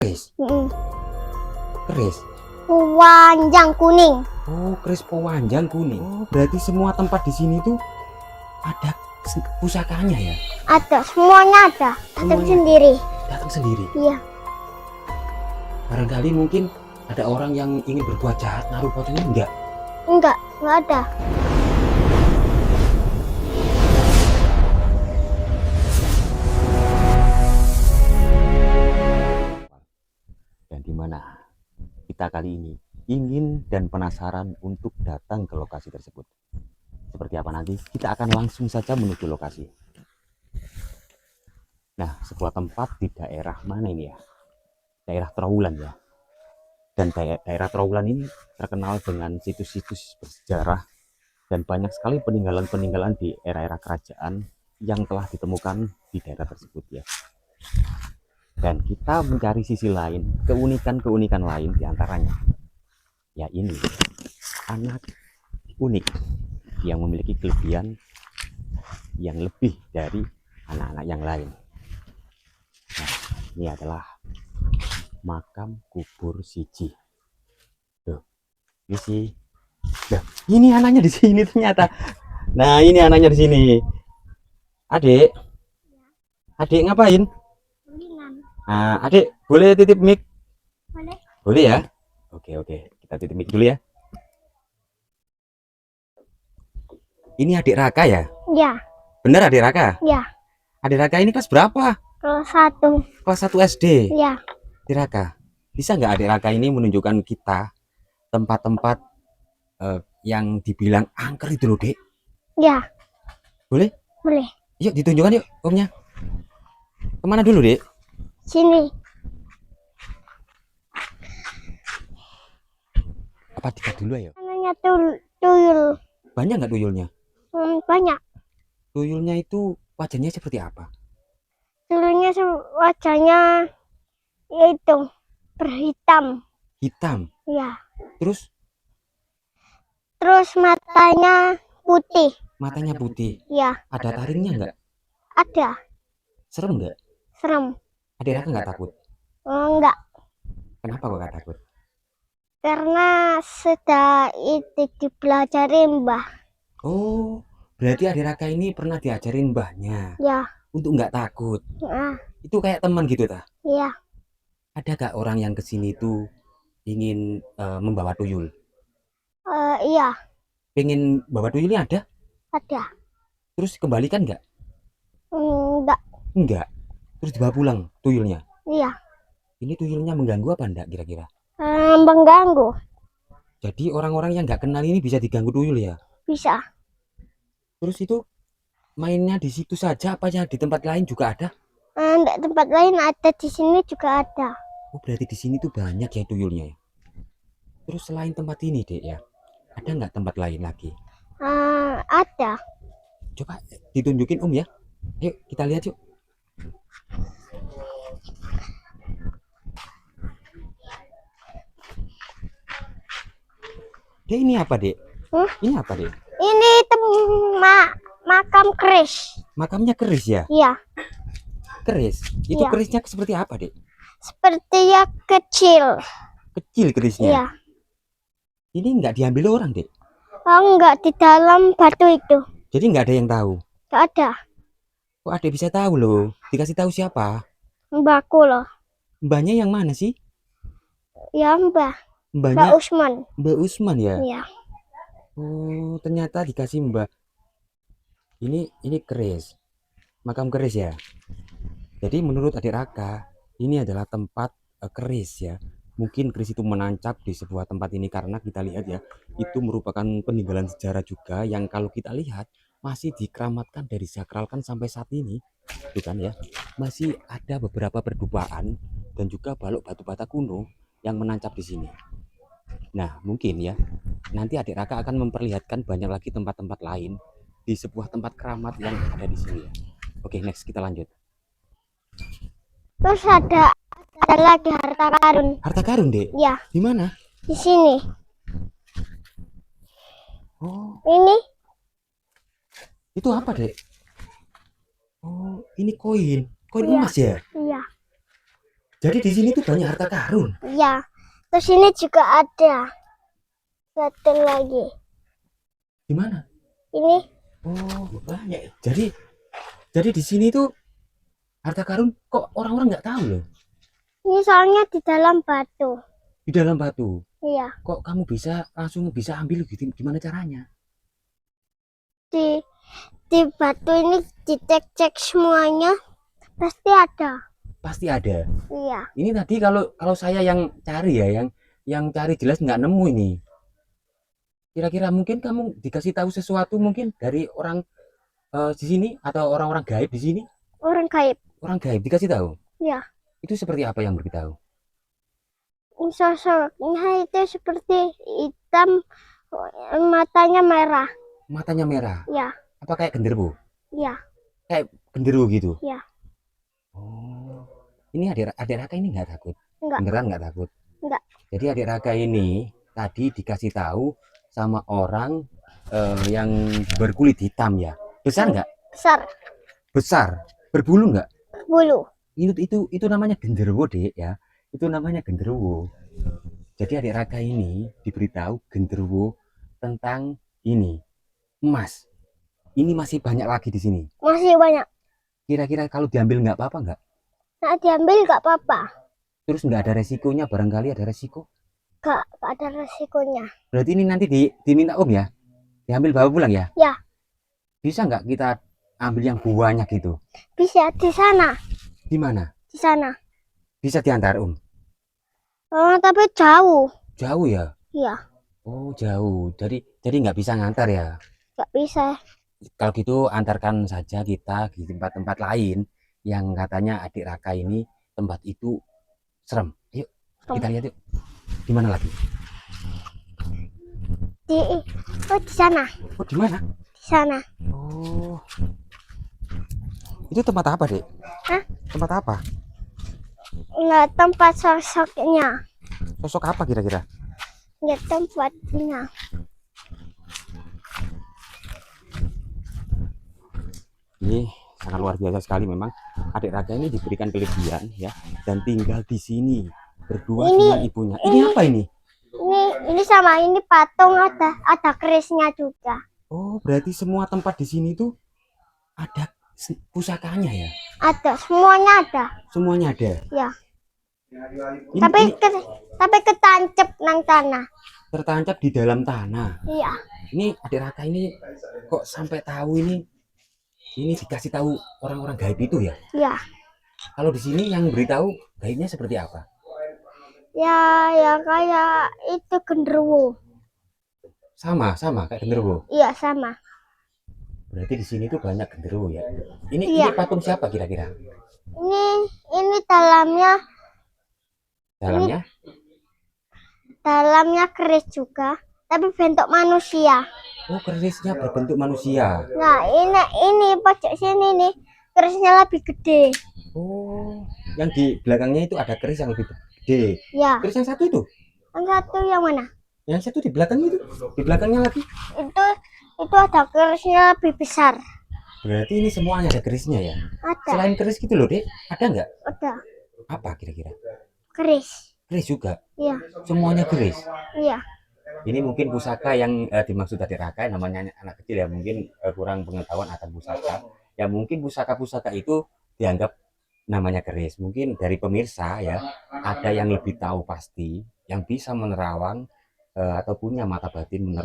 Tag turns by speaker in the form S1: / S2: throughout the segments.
S1: Keris.
S2: Mm-mm.
S1: Keris.
S2: Pewanjang kuning.
S1: Oh, keris pewanjang kuning. Oh, berarti semua tempat di sini tuh ada pusakanya ya?
S2: Ada, semuanya ada. Datang
S1: Semuanya
S2: sendiri.
S1: datang sendiri.
S2: Iya.
S1: Barangkali mungkin ada orang yang ingin berbuat jahat naruh pocongnya enggak?
S2: Enggak ada.
S1: Dan di mana kita kali ini ingin dan penasaran untuk datang ke lokasi tersebut. Seperti apa nanti? Kita akan langsung saja menuju lokasi. Nah, sebuah tempat di daerah mana ini ya? Daerah Trowulan ya. Dan daerah Trowulan ini terkenal dengan situs-situs bersejarah dan banyak sekali peninggalan-peninggalan di era-era kerajaan yang telah ditemukan di daerah tersebut ya. Dan kita mencari sisi lain, keunikan-keunikan lain diantaranya. Ya ini, anak unik yang memiliki kelebihan yang lebih dari anak-anak yang lain. Nah, ini adalah makam kubur siji. Tuh, ini sih. Nah, ini anaknya di sini ternyata. Nah, ini anaknya di sini. Adik, adik ngapain? Nah, adik boleh titip mic?
S2: Boleh.
S1: Boleh ya? Oke, kita titip mic dulu ya. Ini adik Raka ya?
S2: Ya.
S1: Bener adik Raka?
S2: Ya.
S1: Adik Raka ini kelas berapa?
S2: Kelas 1.
S1: Kelas 1 SD.
S2: Ya.
S1: Adik Raka, bisa nggak adik Raka ini menunjukkan kita tempat-tempat yang dibilang angker itu loh, Dek?
S2: Ya.
S1: Boleh?
S2: Boleh.
S1: Yuk ditunjukkan yuk omnya. Kemana dulu, Dek?
S2: Sini.
S1: Apa dikat dulu ayo?
S2: Namanya tuyul.
S1: Banyak nggak tuyulnya?
S2: Banyak.
S1: Tuyulnya itu wajahnya seperti apa?
S2: Tuyulnya wajahnya itu berhitam.
S1: Hitam.
S2: Ya.
S1: Terus
S2: Matanya putih.
S1: matanya putih.
S2: Ya.
S1: Ada taringnya nggak?
S2: Ada.
S1: Serem nggak?
S2: Serem.
S1: Adik Raka nggak takut?
S2: Enggak.
S1: Kenapa kok nggak takut?
S2: Karena sudah itu dipelajari Mbah.
S1: Oh, berarti adik Raka ini pernah diajarin mbahnya
S2: Ya.
S1: untuk nggak takut.
S2: Nah,
S1: Itu kayak teman gitu ta?
S2: ya.
S1: Ada gak orang yang kesini tuh ingin membawa tuyul?
S2: Iya,
S1: Pengen bawa tuyulnya ada?
S2: ada.
S1: Terus kembalikan nggak?
S2: Enggak.
S1: Enggak. Terus dibawa pulang tuyulnya.
S2: Iya.
S1: Ini tuyulnya mengganggu apa enggak kira-kira?
S2: Mengganggu.
S1: Jadi orang-orang yang nggak kenal ini bisa diganggu tuyul ya?
S2: Bisa.
S1: Terus itu mainnya di situ saja apa ya di tempat lain juga ada?
S2: Di tempat lain ada, di sini juga ada.
S1: Oh berarti di sini tuh banyak ya tuyulnya ya? Terus selain tempat ini dek ya, ada nggak tempat lain lagi?
S2: Ada.
S1: Coba ditunjukin om ya. Yuk kita lihat yuk. Dek ini apa dek? Ini apa dek?
S2: Ini makam keris.
S1: Makamnya keris ya?
S2: Iya.
S1: Keris. Itu
S2: Iya.
S1: kerisnya seperti apa dek?
S2: Seperti yang kecil.
S1: Kecil kerisnya.
S2: Iya.
S1: Ini nggak diambil orang dek?
S2: Enggak, di dalam batu itu.
S1: Jadi nggak ada yang tahu.
S2: Enggak ada.
S1: Kok adek bisa tahu loh? Dikasih tahu siapa?
S2: Mbahku loh.
S1: Mbahnya yang mana sih?
S2: Ya Mbah. Mbah
S1: Mbahnya
S2: Usman.
S1: Mbah Usman ya?
S2: Iya.
S1: Oh ternyata dikasih mbah. Ini keris. Makam keris ya. Jadi menurut adik Raka ini adalah tempat keris ya. Mungkin keris itu menancap di sebuah tempat ini karena kita lihat ya itu merupakan peninggalan sejarah juga yang kalau kita lihat masih dikeramatkan dari sakralkan sampai saat ini, bukan ya? Masih ada beberapa perduaan dan juga balok batu bata kuno yang menancap di sini. Nah mungkin ya nanti adik Raka akan memperlihatkan banyak lagi tempat-tempat lain di sebuah tempat keramat yang ada di sini ya. Oke next kita lanjut.
S2: Terus ada lagi harta karun.
S1: Harta karun dek?
S2: Ya.
S1: Di mana?
S2: Di sini.
S1: Oh
S2: Ini.
S1: itu apa dek? Oh ini koin
S2: Iya.
S1: emas ya?
S2: Iya.
S1: Jadi di sini tuh banyak harta karun.
S2: Ya, terus ini juga ada satu lagi.
S1: Di mana?
S2: Ini
S1: Oh, banyak. Jadi di sini tuh harta karun kok orang-orang nggak tahu loh.
S2: soalnya di dalam batu.
S1: Di dalam batu.
S2: Iya,
S1: Kok kamu bisa langsung bisa ambil gitu? Gimana caranya?
S2: di batu ini dicek-cek semuanya pasti ada.
S1: Pasti ada.
S2: Iya,
S1: Ini tadi kalau saya yang cari ya, yang cari jelas nggak nemu ini. Kira-kira mungkin kamu dikasih tahu sesuatu mungkin dari orang di sini atau orang-orang gaib di sini?
S2: orang gaib.
S1: Orang gaib dikasih tahu.
S2: Ya,
S1: Itu seperti apa yang beritahu?
S2: sosoknya itu seperti hitam, matanya merah.
S1: Matanya merah.
S2: Ya,
S1: Apa kayak genderuwo?
S2: ya,
S1: Kayak genderuwo gitu.
S2: ya.
S1: Oh. Ini adik Raka ini nggak takut?
S2: Enggak,
S1: Beneran nggak takut?
S2: enggak.
S1: Jadi adik Raka ini tadi dikasih tahu sama orang yang berkulit hitam ya. Besar nggak?
S2: Besar,
S1: Besar. Berbulu nggak?
S2: bulu.
S1: Itu namanya genderuwo, Dek ya. Itu namanya genderuwo. Jadi adik Raka ini diberitahu genderuwo tentang ini emas. Ini masih banyak lagi di sini.
S2: Masih banyak.
S1: Kira-kira kalau diambil nggak apa-apa nggak?
S2: Nah, diambil nggak apa-apa.
S1: Terus nggak ada resikonya, barangkali ada resiko.
S2: Nggak ada resikonya.
S1: Berarti ini nanti diminta Om ya? Diambil bawa pulang ya?
S2: Ya,
S1: Bisa nggak kita ambil yang banyak gitu?
S2: bisa di sana,
S1: Di mana?
S2: di sana.
S1: Bisa diantar Om?
S2: Oh, tapi jauh.
S1: Jauh ya?
S2: Iya,
S1: Oh jauh. Jadi nggak bisa ngantar ya?
S2: nggak bisa.
S1: Kalau gitu antarkan saja kita di tempat-tempat lain yang katanya adik Raka ini tempat itu serem. Yuk kita lihat yuk. Di mana lagi?
S2: Di sana,
S1: Oh di mana?
S2: di sana.
S1: Oh itu tempat apa dek?
S2: Hah?
S1: Tempat apa?
S2: Nggak tempat sosoknya.
S1: Sosok apa kira-kira?
S2: Nggak tempatnya.
S1: Ini sangat luar biasa sekali memang. Adik Raka ini diberikan kelebihan ya dan tinggal di sini berdua dengan ibunya. Ini apa ini?
S2: Ini sama ini patung ada kerisnya juga.
S1: Oh berarti semua tempat di sini tuh ada pusakanya ya?
S2: Ada, semuanya ada.
S1: Semuanya ada.
S2: Ya.
S1: Ini,
S2: Tapi ketancep nang tanah.
S1: tertancap di dalam tanah.
S2: Iya.
S1: Ini adik Raka ini kok sampai tahu ini dikasih tahu orang-orang gaib itu ya?
S2: Iya.
S1: Kalau di sini yang beritahu gaibnya seperti apa?
S2: Ya kayak itu genderuwo.
S1: Sama kayak genderuwo.
S2: Iya, sama.
S1: Berarti di sini tuh banyak genderuwo ya. Ini
S2: Iya.
S1: patung siapa kira-kira?
S2: Ini dalamnya keris juga, tapi bentuk manusia.
S1: Oh, kerisnya berbentuk manusia.
S2: Nah, ini pojok sini nih, kerisnya lebih gede.
S1: Oh, yang di belakangnya itu ada keris yang lebih gede.
S2: Ya.
S1: Keris yang satu itu?
S2: Yang satu yang mana?
S1: Yang satu di belakang itu. Di belakangnya lagi.
S2: Itu ada kerisnya lebih besar.
S1: Berarti ini semuanya ada kerisnya ya?
S2: Ada.
S1: Selain keris gitu loh, Dek. Ada nggak?
S2: Ada.
S1: Apa kira-kira?
S2: Keris.
S1: Keris juga?
S2: Iya.
S1: Semuanya keris?
S2: Iya.
S1: Ini mungkin pusaka yang dimaksud adik Raka, namanya anak kecil ya, mungkin kurang pengetahuan akan pusaka. Ya mungkin pusaka-pusaka itu dianggap namanya keris. Mungkin dari pemirsa ya, ada yang lebih tahu pasti, yang bisa menerawang atau punya mata batin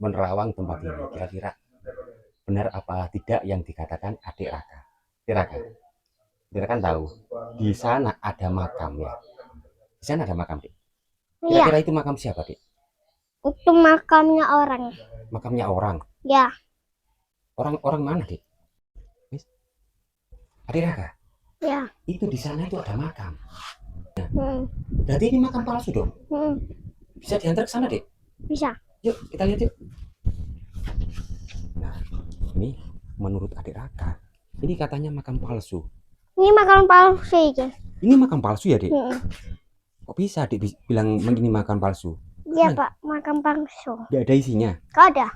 S1: menerawang tempat ini. Kira-kira benar apa tidak yang dikatakan adik Raka? Adik Raka, adik Raka kan tahu di sana ada makam ya. Di sana ada makam, Dik. Kira-kira itu makam siapa, Dik?
S2: Itu makamnya orang.
S1: Makamnya orang.
S2: Ya.
S1: Orang mana, Dik? Adik Raka?
S2: Ya.
S1: Itu di sana itu ada makam.
S2: Hmm.
S1: Berarti ini makam palsu dong? Bisa diantar ke sana, Dik?
S2: Bisa.
S1: Yuk, kita lihat yuk. Nah, ini menurut adik Raka, ini katanya makam palsu.
S2: Ini makam palsu ini.
S1: Ini makam palsu ya, Dik? Kok bisa Dik bilang ini makam palsu?
S2: Iya, Pak, makam palsu.
S1: Gak ada isinya?
S2: Gak ada.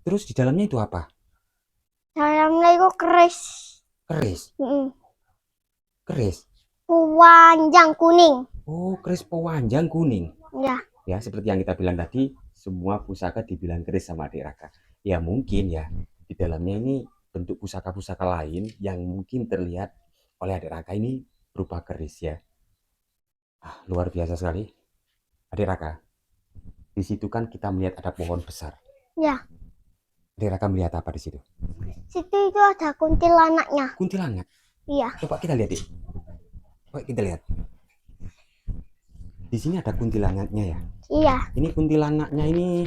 S1: Terus di dalamnya itu apa?
S2: Dalamnya itu keris.
S1: Keris? Keris?
S2: Panjang kuning.
S1: Oh, keris pewanjang kuning.
S2: Ya,
S1: Ya, seperti yang kita bilang tadi, semua pusaka dibilang keris sama adik Raka. Ya mungkin ya, di dalamnya ini bentuk pusaka-pusaka lain yang mungkin terlihat oleh adik Raka ini berupa keris ya. Luar biasa sekali. Adik Raka, di situ kan kita melihat ada pohon besar.
S2: ya.
S1: Adik Raka melihat apa di situ?
S2: Situ itu ada kuntilanaknya.
S1: Kuntilanak.
S2: Iya,
S1: Coba kita lihat, Dik. Coba kita lihat. Di sini ada kuntilanaknya ya.
S2: iya.
S1: Ini kuntilanaknya ini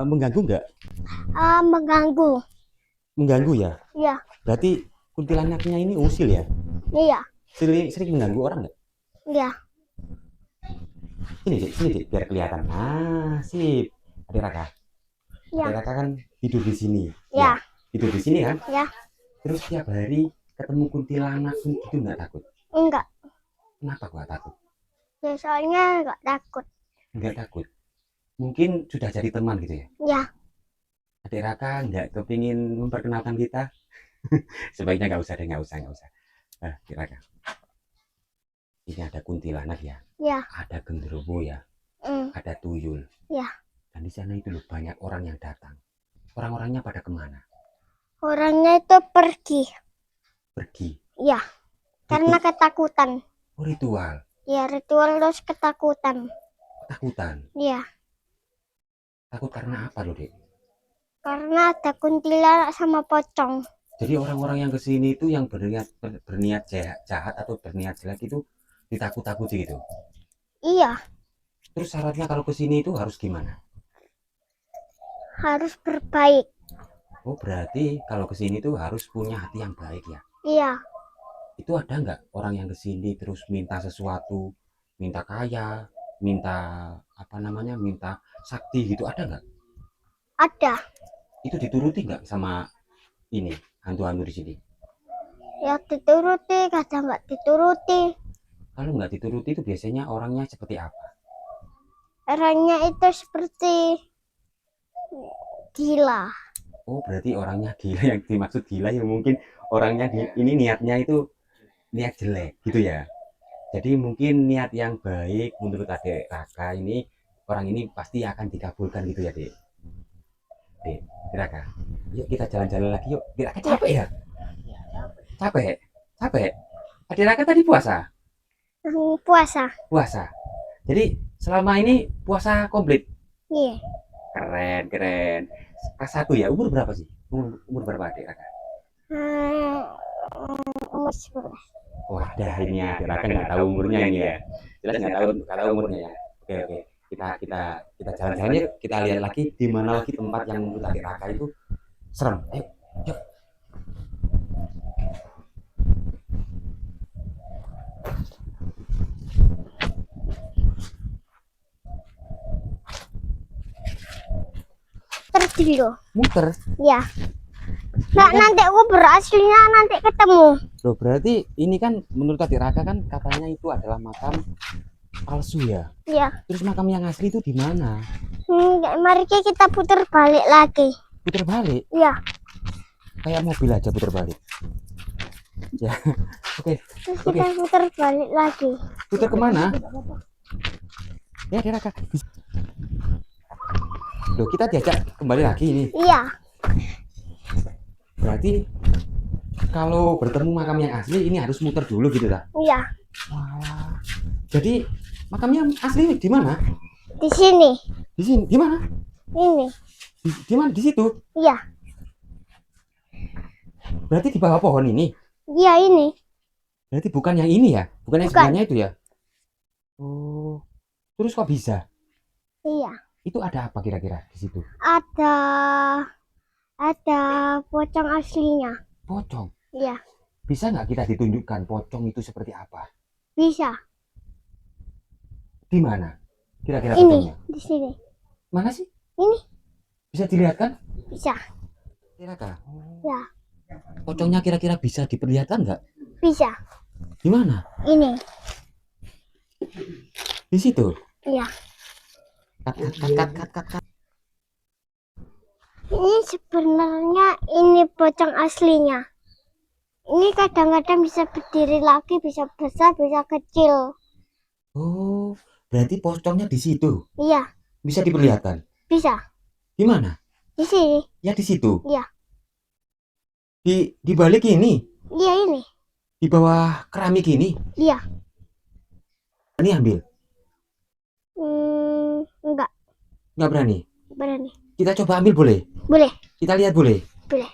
S1: mengganggu nggak?
S2: Mengganggu.
S1: Mengganggu ya.
S2: Iya,
S1: Berarti kuntilanaknya ini usil ya.
S2: iya,
S1: Sering mengganggu orang nggak?
S2: iya.
S1: Sini Dik, biar kelihatan. Nah, sip. Adik Raka.
S2: Ya.
S1: Adik Raka kan tidur di sini.
S2: Ya.
S1: Tidur di sini kan?
S2: Ya.
S1: Terus tiap hari ketemu kuntilanak gitu nggak takut?
S2: Enggak.
S1: Kenapa gua takut?
S2: Ya, soalnya enggak takut.
S1: Nggak takut. Mungkin sudah jadi teman gitu ya.
S2: Ya,
S1: Adik Raka nggak kepingin memperkenalkan kita? Sebaiknya nggak usah deh, nggak usah. Adik Raka. Ini ada kuntilanak ya.
S2: ya.
S1: Ada genderuwo ya. Ada tuyul.
S2: Ya.
S1: Dan di sana itu loh banyak orang yang datang. Orang-orangnya pada kemana?
S2: Orangnya itu pergi.
S1: Pergi.
S2: Ya, karena ketakutan.
S1: Oh, ritual.
S2: Ya, ritual terus ketakutan.
S1: Ketakutan.
S2: Ya,
S1: Takut karena apa loh, Dek?
S2: karena ada kuntilanak sama pocong.
S1: Jadi orang-orang yang kesini itu yang berniat jahat atau berniat jelek itu ditakut-takuti gitu.
S2: Iya,
S1: Terus syaratnya kalau kesini itu harus gimana?
S2: harus berbaik.
S1: Oh, berarti kalau kesini tuh harus punya hati yang baik ya.
S2: Iya,
S1: Itu ada nggak orang yang kesini terus minta sesuatu, minta kaya, minta apa namanya, minta sakti gitu, ada nggak?
S2: ada.
S1: Itu dituruti nggak sama ini hantu-hantu di sini?
S2: Ya dituruti, kadang nggak dituruti.
S1: Kalau nggak dituruti itu biasanya orangnya seperti apa?
S2: Orangnya itu seperti gila.
S1: Oh, berarti orangnya gila, yang dimaksud gila ya mungkin orangnya ini niatnya itu niat jelek gitu ya. Jadi mungkin niat yang baik menurut adik Raka ini, orang ini pasti akan dikabulkan gitu ya, Dek. Dek, Raka. Yuk kita jalan-jalan lagi yuk. Dek Raka capek ya? Capek? Capek? Adik Raka tadi puasa?
S2: Puasa.
S1: Puasa. Jadi selama ini puasa komplit.
S2: Iya.
S1: Keren, keren. Kelas 1 ya. Umur berapa sih? Umur berapa Adik Raka?
S2: Umur 11.
S1: Wah, dah ini ya. Adik Raka nggak tahu umurnya ini ya. Jelas nggak tahu umurnya ya. Oke, oke. Kita jalan-jalan yuk. Kita lihat lagi di mana lagi tempat yang menurut Adik Raka itu serem. Ayo, yuk.
S2: Dulu.
S1: Muter.
S2: Ya. Nah, nanti aku beraslinya nanti ketemu.
S1: Loh, berarti ini kan menurut Adik Raka kan katanya itu adalah makam palsu ya.
S2: Ya.
S1: Terus makam yang asli itu di mana?
S2: Mari kita putar balik lagi.
S1: Putar balik?
S2: Ya.
S1: Kayak mobil aja putar balik. Ya, oke.
S2: Terus kita putar balik lagi.
S1: Putar kemana? Ya, Adik Raka. Loh, kita diajak kembali lagi ini.
S2: Iya.
S1: Berarti kalau bertemu makam yang asli ini harus muter dulu gitu lah.
S2: Iya.
S1: Wah. Jadi makamnya asli di mana?
S2: Di sini.
S1: Di sini. Di mana?
S2: Ini.
S1: Di mana? Di situ.
S2: Iya.
S1: Berarti di bawah pohon ini.
S2: Iya ini.
S1: Berarti bukan yang ini ya? Bukan yang
S2: Bukan.
S1: sebelahnya itu ya? Oh. Terus kok bisa?
S2: Iya.
S1: Itu ada apa kira-kira di situ?
S2: Ada pocong aslinya.
S1: Pocong.
S2: Iya.
S1: Bisa nggak kita ditunjukkan pocong itu seperti apa?
S2: Bisa.
S1: Di mana? Kira-kira
S2: Ini
S1: pocongnya?
S2: di sini.
S1: Mana sih?
S2: Ini.
S1: Bisa dilihat kan?
S2: Bisa.
S1: Kira-kira.
S2: Ya.
S1: Pocongnya kira-kira bisa diperlihatkan nggak?
S2: Bisa.
S1: Di mana?
S2: Ini.
S1: Di situ.
S2: Iya.
S1: Kat.
S2: Ini sebenarnya ini pocong aslinya. Ini kadang-kadang bisa berdiri lagi, bisa besar, bisa kecil.
S1: Oh, berarti pocongnya di situ.
S2: Iya,
S1: Bisa diperlihatkan.
S2: bisa.
S1: Gimana?
S2: Di sini.
S1: Ya di situ.
S2: Iya,
S1: Di balik ini,
S2: iya ini.
S1: di bawah keramik ini.
S2: Iya.
S1: Ini ambil.
S2: Enggak
S1: Nggak berani.
S2: berani.
S1: Kita coba ambil boleh?
S2: Boleh,
S1: Kita lihat boleh?
S2: boleh.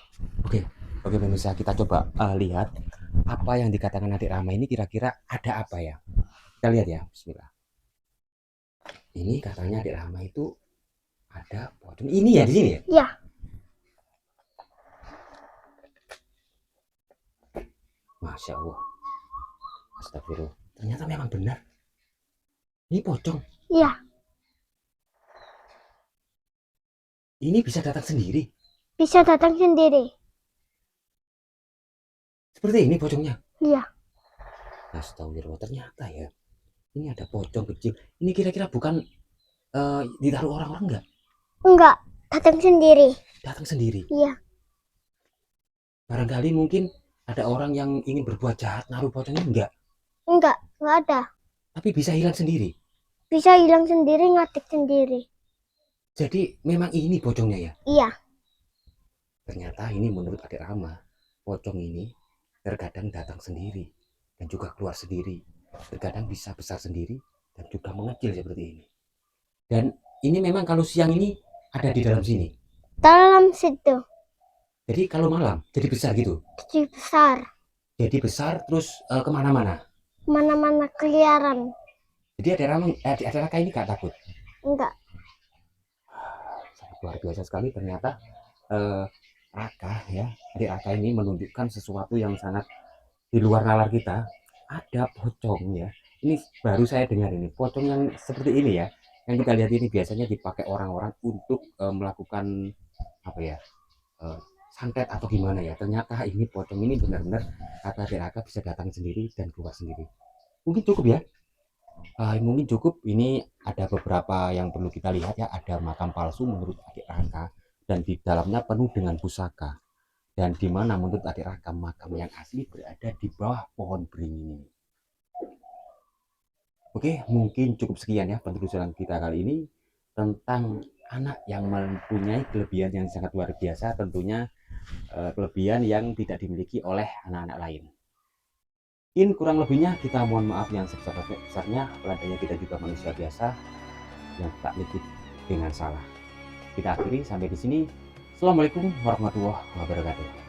S1: Oke. Oke pemirsa, kita coba lihat apa yang dikatakan adik Rama ini kira-kira ada apa ya. Kita lihat ya, bismillah. Ini katanya adik Rama itu ada pocong. Ini ya di sini ya?
S2: Iya,
S1: Masya Allah. Astagfirullah. Ternyata memang benar. Ini pocong.
S2: iya,
S1: Ini bisa datang sendiri.
S2: bisa datang sendiri.
S1: Seperti ini pocongnya.
S2: Iya,
S1: Astagfirullah. Ternyata ya. Ini ada pocong kecil. Ini kira-kira bukan ditaruh orang-orang enggak?
S2: enggak datang sendiri.
S1: Datang sendiri.
S2: Iya,
S1: Barangkali mungkin ada orang yang ingin berbuat jahat naruh pocongnya
S2: enggak ada.
S1: tapi bisa hilang sendiri.
S2: Bisa hilang sendiri, ngatik sendiri.
S1: Jadi memang ini pocongnya ya.
S2: Iya,
S1: Ternyata ini menurut adik Rama, pocong ini terkadang datang sendiri dan juga keluar sendiri. Terkadang bisa besar sendiri dan juga mengecil seperti ini. Dan ini memang kalau siang ini ada di dalam sini.
S2: dalam situ.
S1: Jadi kalau malam jadi besar gitu.
S2: Jadi besar.
S1: Jadi besar terus kemana-mana.
S2: Mana-mana keliaran.
S1: Jadi adik Raka ini gak takut.
S2: Enggak.
S1: Sangat luar biasa sekali ternyata eh, Raka ya, adik Raka ini menunjukkan sesuatu yang sangat di luar nalar kita. Ada pocong ya. Ini baru saya dengar ini pocong yang seperti ini ya. Yang kita lihat ini biasanya dipakai orang-orang untuk melakukan apa ya, eh, santet atau gimana ya. Ternyata ini pocong ini benar-benar kata adik Raka bisa datang sendiri dan keluar sendiri. Mungkin cukup ya. Mungkin cukup. Ini ada beberapa yang perlu kita lihat ya. Ada makam palsu menurut adik Raka dan di dalamnya penuh dengan pusaka. Dan di mana menurut adik Raka makam yang asli berada di bawah pohon beringin. Oke, mungkin cukup sekian ya penelusuran kita kali ini tentang anak yang mempunyai kelebihan yang sangat luar biasa, tentunya kelebihan yang tidak dimiliki oleh anak-anak lain. Mungkin kurang lebihnya kita mohon maaf yang sebesar-besarnya, peladanya kita juga manusia biasa yang tak luput dengan salah. Kita akhiri sampai di sini. Assalamualaikum warahmatullahi wabarakatuh.